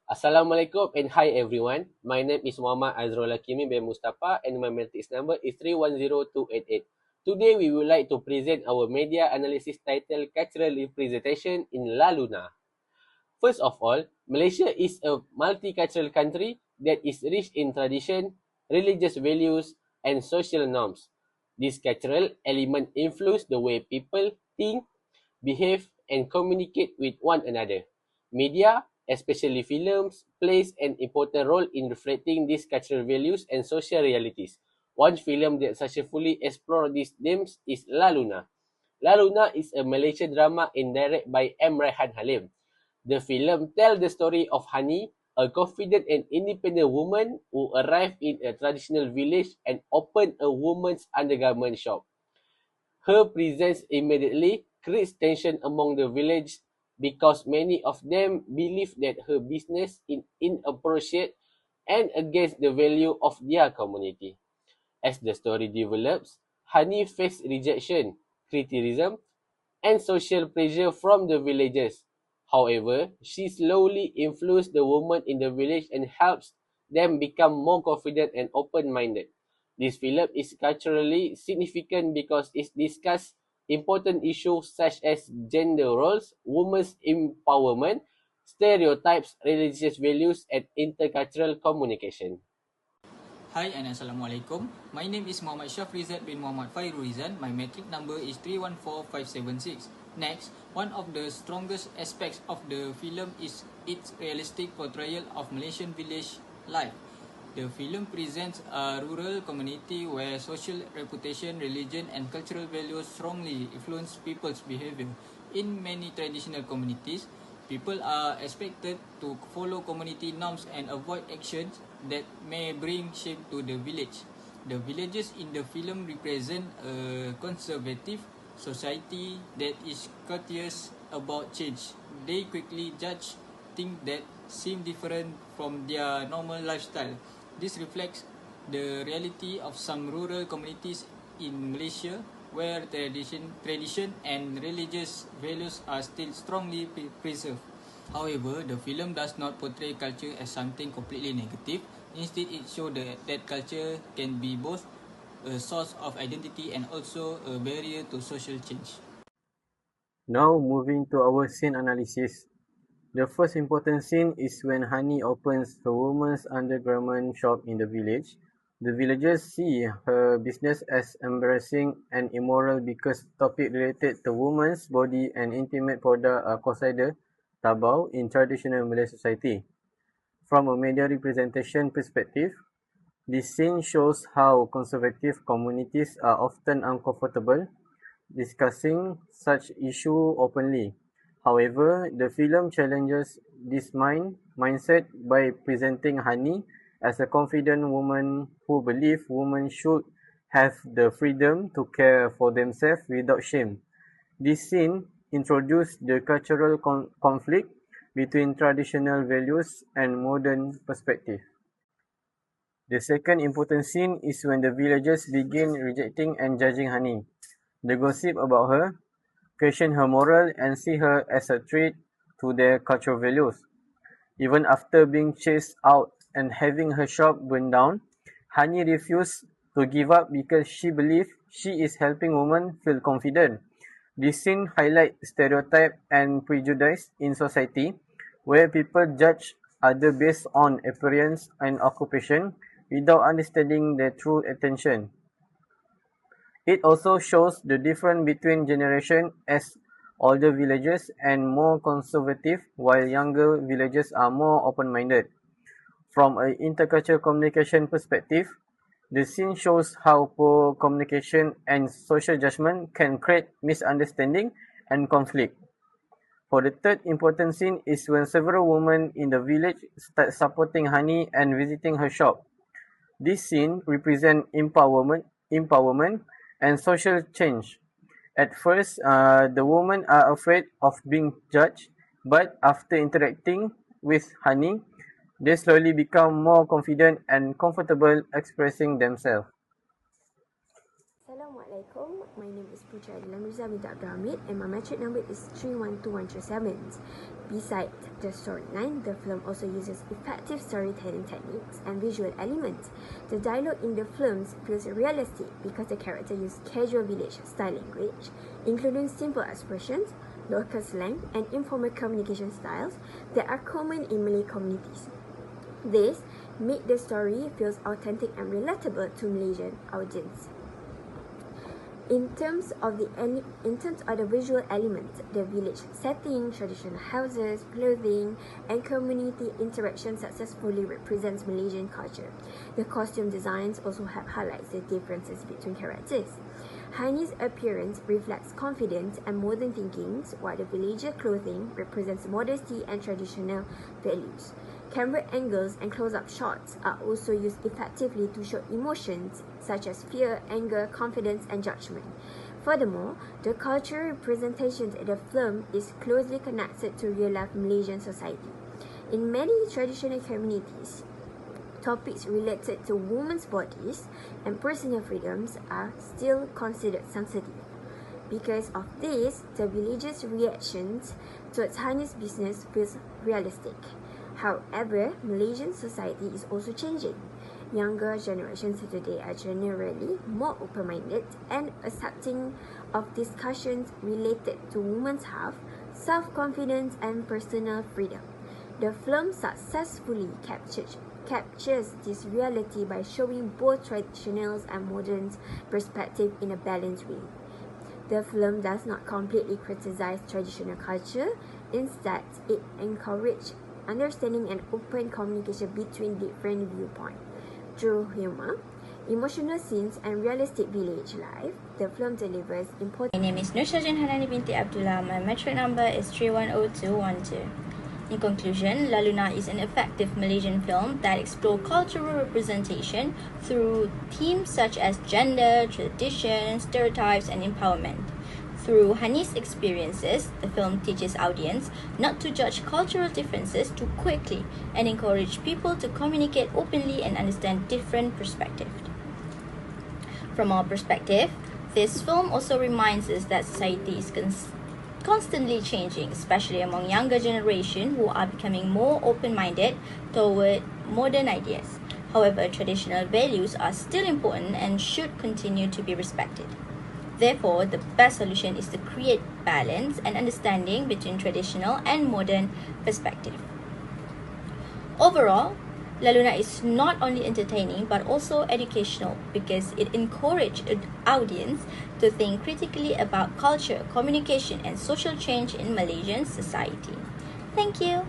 Assalamualaikum and hi everyone. My name is Muhammad Azrul Hakimi bin Mustafa and my matrix number is 310288. Today we would like to present our media analysis titled Cultural Representation in La Luna. First of all, Malaysia is a multicultural country that is rich in tradition, religious values, and social norms. This cultural element influence the way people think, behave, and communicate with one another. Media, especially films, plays an important role in reflecting these cultural values and social realities. One film that successfully explores these themes is La Luna. La Luna is a Malaysian drama and directed by M. Raihan Halim. The film tells the story of Hani, a confident and independent woman who arrived in a traditional village and opened a woman's undergarment shop. Her presence immediately creates tension among the village because many of them believe that her business is inappropriate and against the value of their community. As the story develops, Hani faces rejection, criticism, and social pressure from the villagers. However, she slowly influences the women in the village and helps them become more confident and open-minded. This film is culturally significant because it discusses important issues such as gender roles, women's empowerment, stereotypes, religious values, and intercultural communication. Hi and Assalamualaikum. My name is Muhammad Shafrizat bin Muhammad Fairurizan. My metric number is 314576. Next, one of the strongest aspects of the film is its realistic portrayal of Malaysian village life. The film presents a rural community where social reputation, religion and cultural values strongly influence people's behavior. In many traditional communities, people are expected to follow community norms and avoid actions that may bring shame to the village. The villagers in the film represent a conservative society that is courteous about change. They quickly judge things that seem different from their normal lifestyle. This reflects the reality of some rural communities in Malaysia where tradition and religious values are still strongly preserved. However, the film does not portray culture as something completely negative. Instead, it shows that culture can be both a source of identity and also a barrier to social change. Now moving to our scene analysis. The first important scene is when Hani opens her woman's undergarment shop in the village. The villagers see her business as embarrassing and immoral because topics related to woman's body and intimate products are considered taboo in traditional Malay society. From a media representation perspective, this scene shows how conservative communities are often uncomfortable discussing such issues openly. However, the film challenges this mindset by presenting Hani as a confident woman who believes women should have the freedom to care for themselves without shame. This scene introduced the cultural conflict between traditional values and modern perspective. The second important scene is when the villagers begin rejecting and judging Hani. They gossip about her, question her moral, and see her as a threat to their cultural values. Even after being chased out and having her shop burned down, Hani refused to give up because she believes she is helping women feel confident. This scene highlights stereotype and prejudice in society, where people judge others based on appearance and occupation without understanding their true intention. It also shows the difference between generations as older villagers are more conservative while younger villagers are more open-minded. From an intercultural communication perspective, the scene shows how poor communication and social judgment can create misunderstanding and conflict. For the third important scene is when several women in the village start supporting Hani and visiting her shop. This scene represents empowerment and social change. At first, the women are afraid of being judged, but after interacting with Hani, they slowly become more confident and comfortable expressing themselves. Assalamualaikum. My name is Putra Adilan Mirza binti Abdul Hamid and my metric number is 312137. Besides the storyline, the film also uses effective storytelling techniques and visual elements. The dialogue in the films feels realistic because the character use casual village style language, including simple expressions, local slang, and informal communication styles that are common in Malay communities. This make the story feels authentic and relatable to Malaysian audience. In terms of the visual elements, the village setting, traditional houses, clothing, and community interaction successfully represents Malaysian culture. The costume designs also highlights the differences between characters. Hani's appearance reflects confidence and modern thinkings, while the villager clothing represents modesty and traditional values. Camera angles and close-up shots are also used effectively to show emotions such as fear, anger, confidence, and judgment. Furthermore, the cultural representation in the film is closely connected to real-life Malaysian society. In many traditional communities, topics related to women's bodies and personal freedoms are still considered sensitive. Because of this, the villagers' reactions towards Hani's business feels realistic. However, Malaysian society is also changing. Younger generations today are generally more open-minded and accepting of discussions related to women's health, self-confidence, and personal freedom. The film successfully captures this reality by showing both traditional and modern perspective in a balanced way. The film does not completely criticize traditional culture. Instead, it encourages understanding and open communication between different viewpoints. Through humor, emotional scenes, and realistic village life, the film delivers important. My name is Nur Syarjan Hanani binti Abdullah. My metric number is 310212. In conclusion, La Luna is an effective Malaysian film that explores cultural representation through themes such as gender, tradition, stereotypes, and empowerment. Through Hani's experiences, the film teaches audience not to judge cultural differences too quickly and encourage people to communicate openly and understand different perspectives. From our perspective, this film also reminds us that society is constantly changing, especially among younger generation who are becoming more open-minded toward modern ideas. However, traditional values are still important and should continue to be respected. Therefore, the best solution is to create balance and understanding between traditional and modern perspective. Overall, La Luna is not only entertaining but also educational because it encourages the audience to think critically about culture, communication, and social change in Malaysian society. Thank you.